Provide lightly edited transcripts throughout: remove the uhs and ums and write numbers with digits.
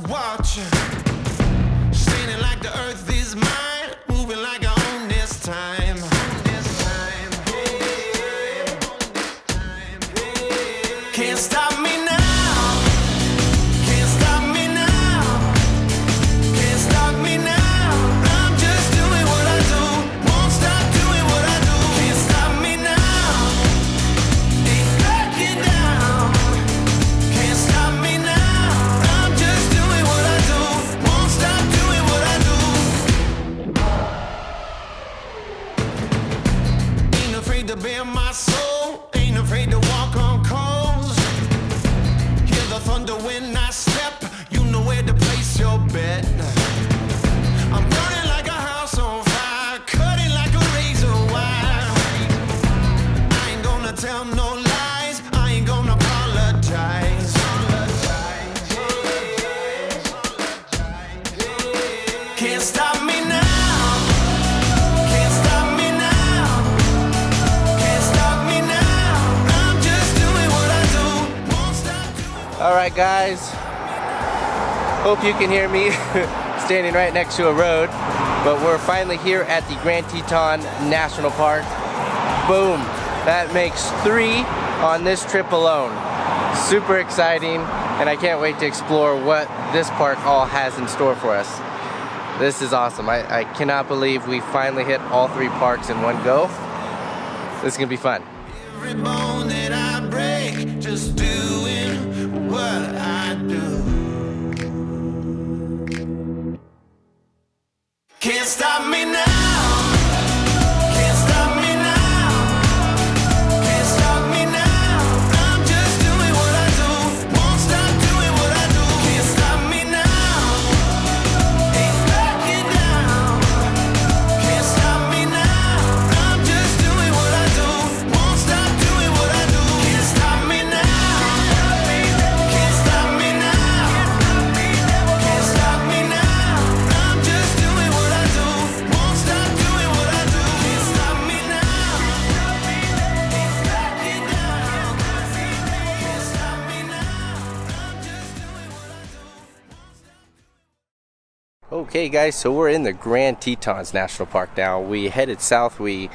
watching, standing like the earth is mine, moving like I own this time. Can't stop me now. Can't stop me now. Can't stop me now. I'm just doing what I do. Won't stop doing what I do. Can't stop me now. Ain't backing down. Can't stop me now. I'm just doing what I do. Won't stop doing what I do. Ain't afraid to bare my soul. Ain't afraid to walk on coals. Hear the thunder when I step. You know where to place your bet. I'm burning like a house on fire, cutting like a razor wire. I ain't gonna tell no lies. I ain't gonna apologize. Can't stop me now. Can't stop me now. Can't stop me now. I'm just doing what I do. Won't stop doing. All right, guys. Hope you can hear me. Standing right next to a road, but we're finally here at the Grand Teton National Park. Boom. That makes 3 on this trip alone. Super exciting, and I can't wait to explore what this park all has in store for us. This is awesome. I cannot believe we finally hit all 3 parks in one go. This is gonna be fun. Every bone that I break, just doing what I do. Can't stop me now. Can't stop me now. Can't stop me now. I'm just doing what I do. Won't stop doing what I do. Can't stop me now. Ain't backing down. Can't stop me now. I'm just doing what I do. Won't stop doing what I do. Can't stop me now. Can't stop me now. Can't stop me now. I'm just doing what I do. Won't stop doing what I do. Can't stop me now. Ain't backing down. Can't stop me now. I'm just doing what I do. Okay guys, so we're in the Grand Tetons National Park now. We headed south. We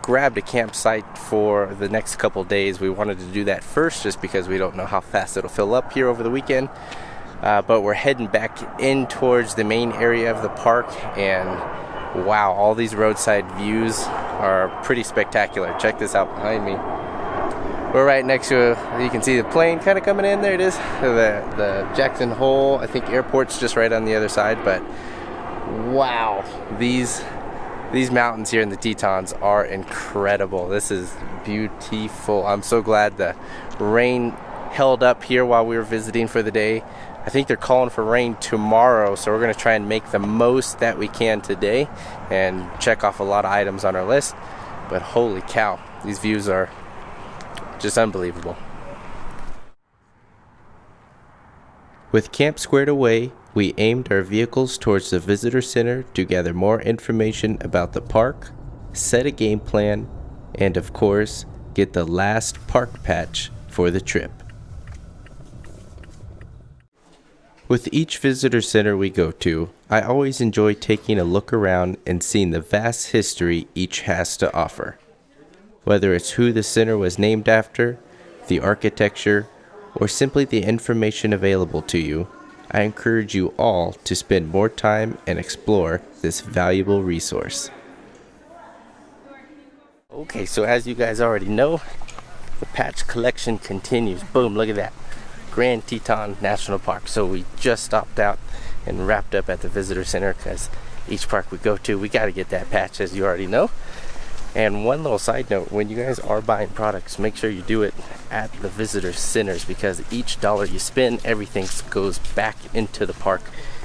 grabbed a campsite for the next couple days. We wanted to do that first just because we don't know how fast it'll fill up here over the weekend. But we're heading back in towards the main area of the park, and wow, all these roadside views are pretty spectacular. Check this out behind me. We're right next to you can see the plane kind of coming in. There it is, the Jackson Hole, I think airport's just right on the other side. But wow, these mountains here in the Tetons are incredible. This is beautiful. I'm so glad the rain held up here while we were visiting for the day. I think they're calling for rain tomorrow, so we're going to try and make the most that we can today and check off a lot of items on our list. But holy cow, these views are just unbelievable. With camp squared away, we aimed our vehicles towards the visitor center to gather more information about the park, set a game plan, and of course, get the last park patch for the trip. With each visitor center we go to, I always enjoy taking a look around and seeing the vast history each has to offer. Whether it's who the center was named after, the architecture, or simply the information available to you, I encourage you all to spend more time and explore this valuable resource. Okay, so as you guys already know, the patch collection continues. Boom, look at that. Grand Teton National Park. So we just stopped out and wrapped up at the visitor center because each park we go to, we got to get that patch, as you already know. And one little side note, when you guys are buying products, make sure you do it at the visitor centers, because each dollar you spend, everything goes back into the park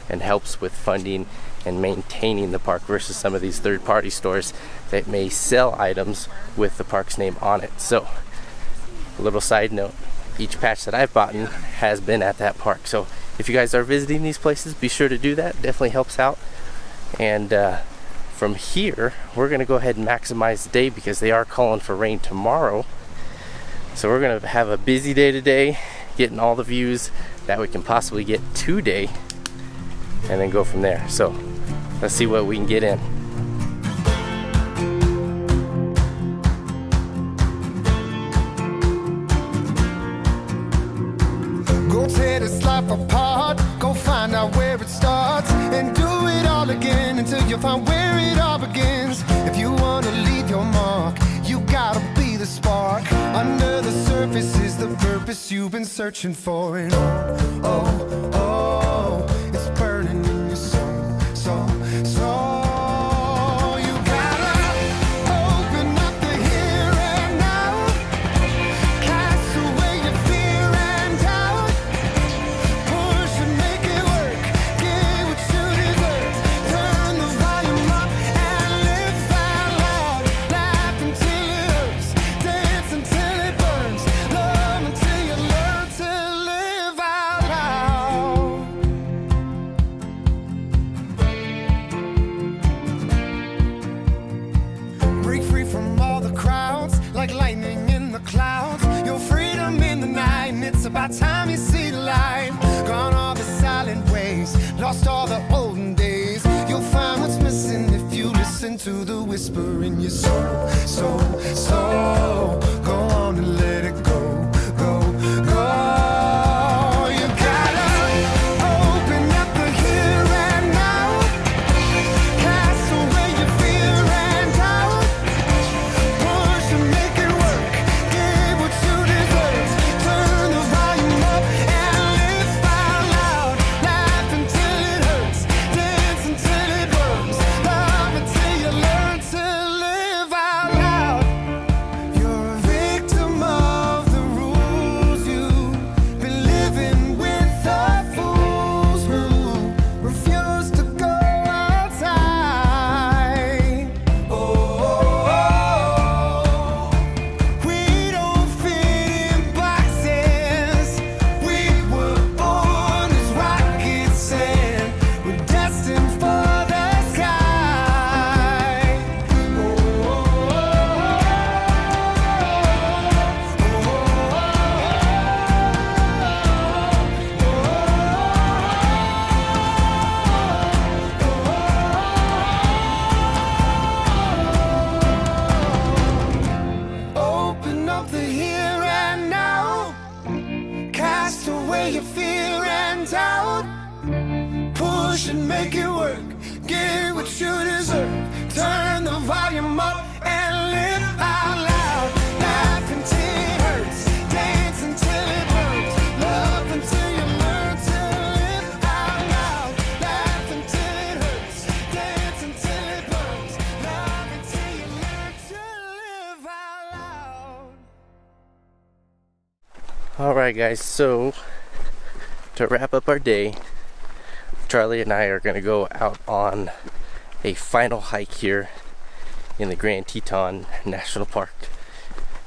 and helps with funding and maintaining the park, versus some of these third-party stores that may sell items with the park's name on it. So, a little side note, each patch that I've bought has been at that park. So if you guys are visiting these places, be sure to do that. Definitely helps out. And from here, we're going to go ahead and maximize the day because they are calling for rain tomorrow. So we're going to have a busy day today, getting all the views that we can possibly get today, and then go from there. So let's see what we can get in. Go tear this life apart, go find out where it starts, and do it all again until you find where it all begins. If you wanna leave your mark, you gotta be the spark. Under the surface is the purpose you've been searching for, and oh, it's burning in your soul, so you gotta open up the here and now, cast away your fear and doubt, push and make it work, get what you deserve, turn the volume up and live out loud, laugh until it hurts, dance until it burns, love until you learn to live out loud. Break free from all the crowds, like lightning in the clouds. Your freedom in the night, and it's about time you see the light. Gone all the silent ways, lost all the olden days. You'll find what's missing if you listen to the whisper in your soul. So go on and let it go. You gotta open up the here and now, cast away your fear and doubt, push and make it work, get what you deserve, turn the volume up and live out loud, laugh until it hurts, dance until it burns, love until you learn to live out loud. You're a victim of the rules you've been living with, the fools who refuse to go outside. We don't fit in boxes. We were born as rockets and we're destined for the sky. Open up the here and now, cast away your fear and doubt, push and make it work, get what you deserve, turn the volume up and live out loud, laugh until it hurts, dance until it burns, love until you learn to live out loud, laugh until it hurts, dance until it burns, love until you learn to live out loud. Alright guys, so to wrap up our day, Charlie and I are going to go out on a final hike here in the Grand Teton National Park.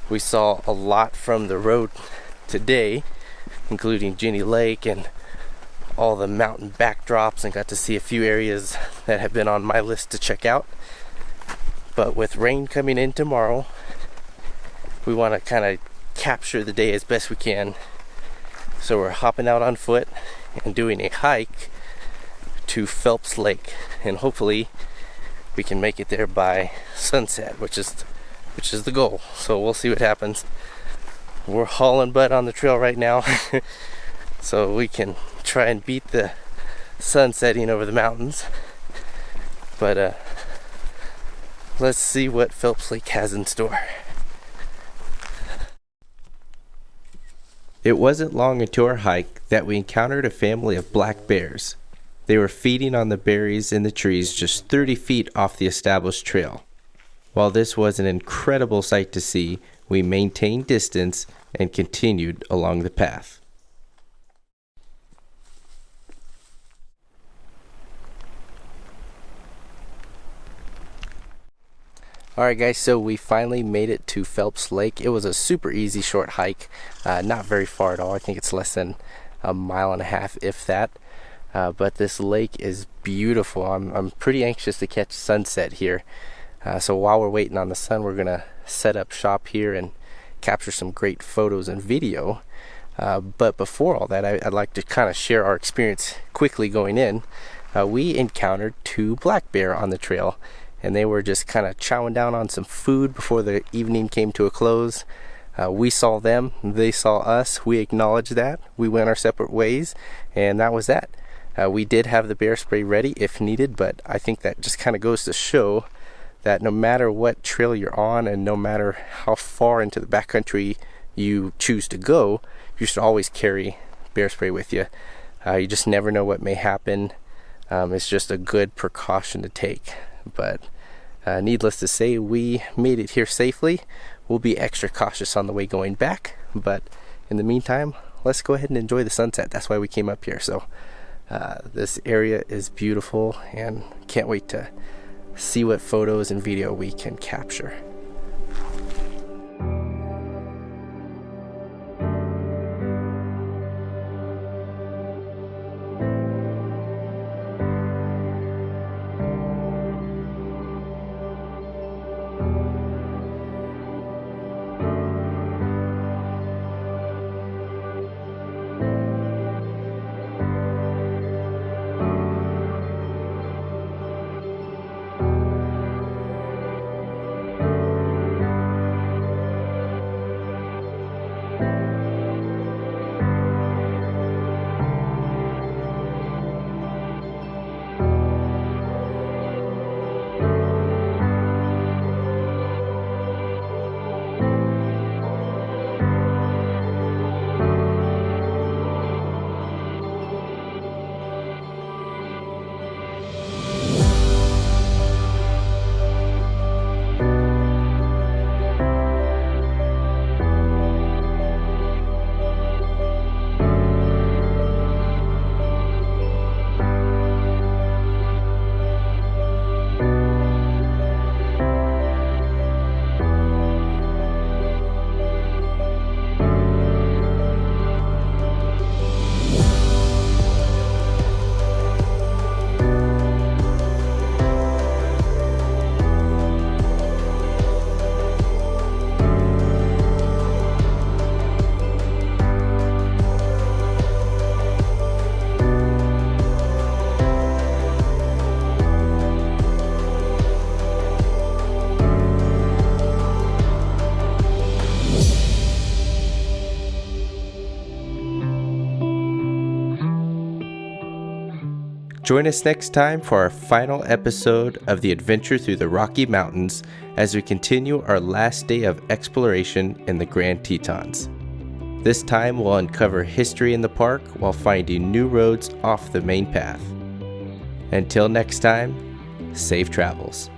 We saw a lot from the road today, including Genny Lake and all the mountain backdrops, and got to see a few areas that have been on my list to check out. But with rain coming in tomorrow, we want to kind of capture the day as best we can. So we're hopping out on foot and doing a hike to Phelps Lake, and hopefully we can make it there by sunset, which is the goal. So we'll see what happens. We're hauling butt on the trail right now so we can try and beat the sun setting over the mountains. But let's see what Phelps Lake has in store. It wasn't long into our hike that we encountered a family of black bears. They were feeding on the berries in the trees just 30 feet off the established trail. While this was an incredible sight to see, we maintained distance and continued along the path. Alright guys, so we finally made it to Phelps Lake. It was a super easy short hike, not very far at all. I think it's less than a mile and a half, if that. But this lake is beautiful. I'm pretty anxious to catch sunset here. So while we're waiting on the sun, we're gonna set up shop here and capture some great photos and video. But before all that, I'd like to kind of share our experience quickly going in. We encountered 2 black bear on the trail, and they were just kind of chowing down on some food before the evening came to a close. We saw them, they saw us, we acknowledged that, we went our separate ways, and that was that. We did have the bear spray ready if needed, but I think that just kind of goes to show that no matter what trail you're on and no matter how far into the backcountry you choose to go, you should always carry bear spray with you. You just never know what may happen. It's just a good precaution to take. But needless to say, we made it here safely. We'll be extra cautious on the way going back, but in the meantime, let's go ahead and enjoy the sunset. That's why we came up here. So this area is beautiful, and can't wait to see what photos and video we can capture. Join us next time for our final episode of the adventure through the Rocky Mountains as we continue our last day of exploration in the Grand Tetons. This time we'll uncover history in the park while finding new roads off the main path. Until next time, safe travels.